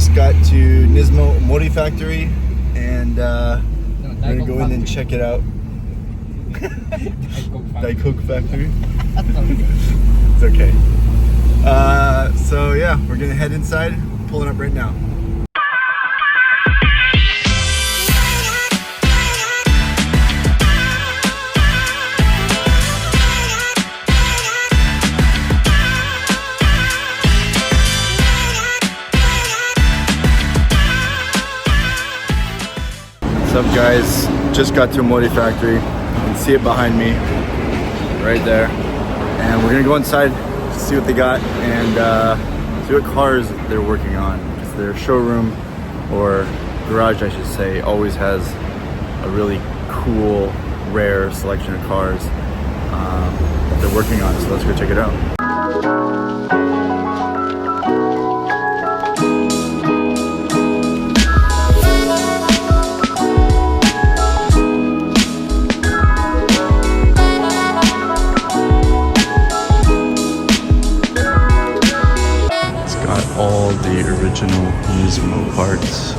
just got to Nismo Omori Factory, and we're gonna go in and check it out. Daikoku Factory. It's okay. So yeah, we're gonna head inside. Pulling up right now. What's up, guys? Just got to Omori Factory. You can see it behind me, right there. And we're gonna go inside, see what they got, and see what cars they're working on. Because their showroom, or garage I should say, always has a really cool, rare selection of cars that they're working on. So let's go check it out. All the original Nismo parts.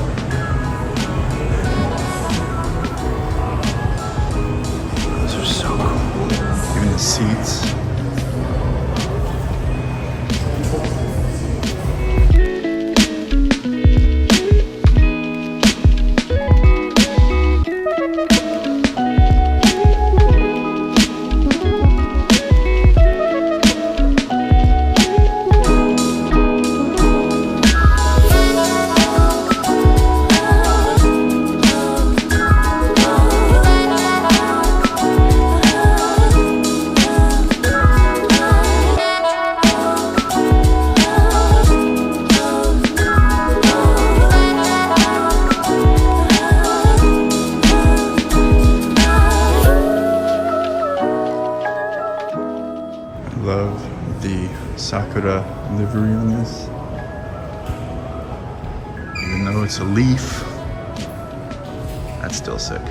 Those are so cool. Even the seats. Love the Sakura livery on this. Even though it's a leaf, that's still sick.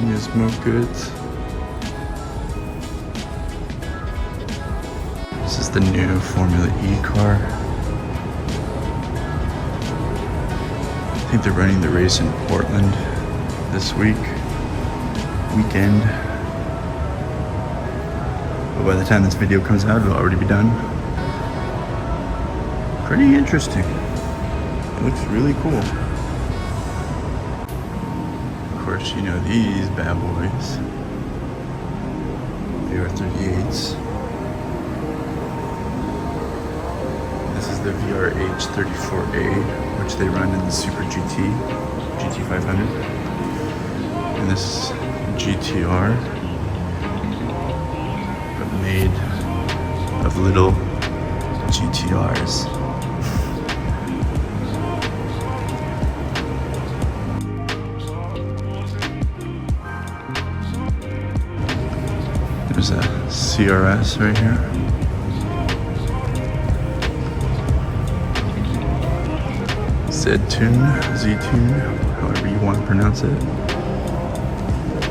Nismo goods. This is the new Formula E car. I think they're running the race in Portland this weekend. But by the time this video comes out, it'll already be done. Pretty interesting. It looks really cool. Of course, you know these bad boys. VR38s. This is the VRH34A, which they run in the Super GT500. And this is GTR, but made of little GTRs. There's a CRS right here. Z-Tune, however you want to pronounce it.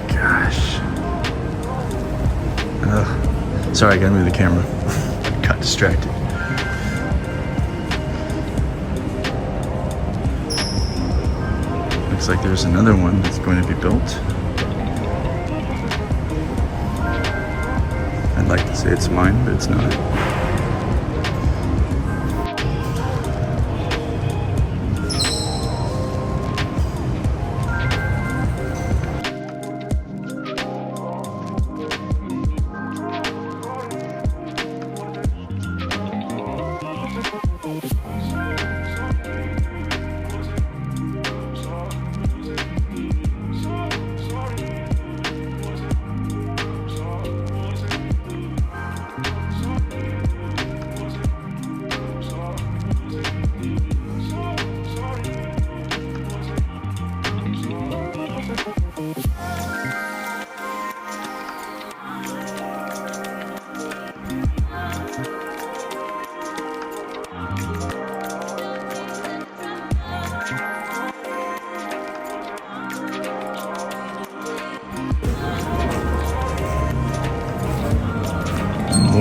Gosh. Sorry, I gotta move the camera. Got distracted. Looks like there's another one that's going to be built. I'd like to say it's mine, but it's not.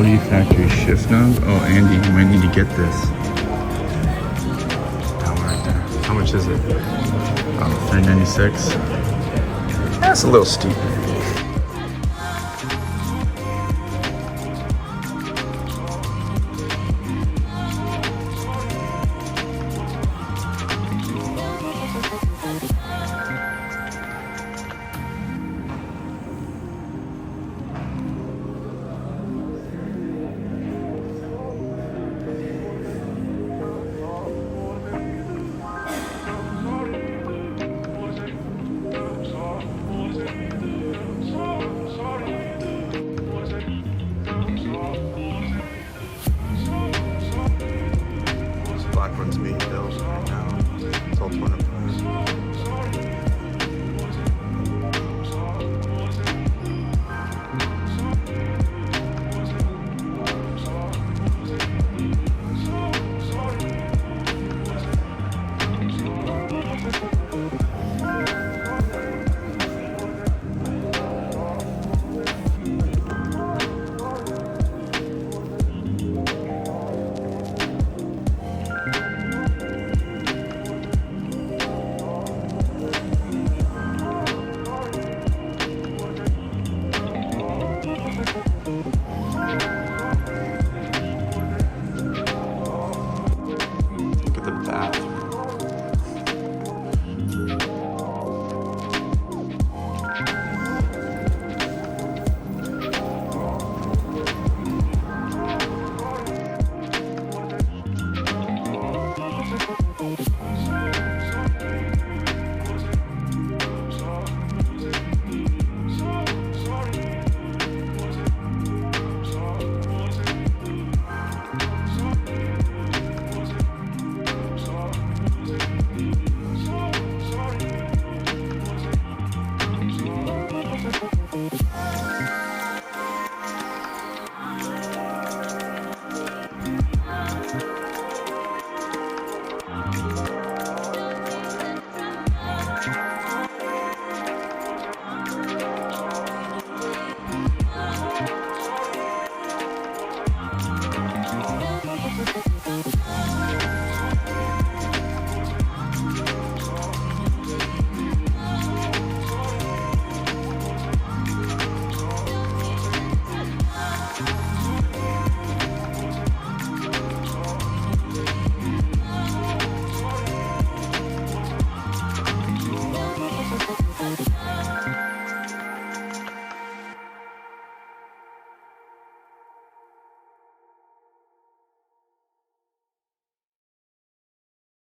Omori Factory shift knob. Oh, Andy, you might need to get this. That one right there. How much is it? $396. That's a little steep.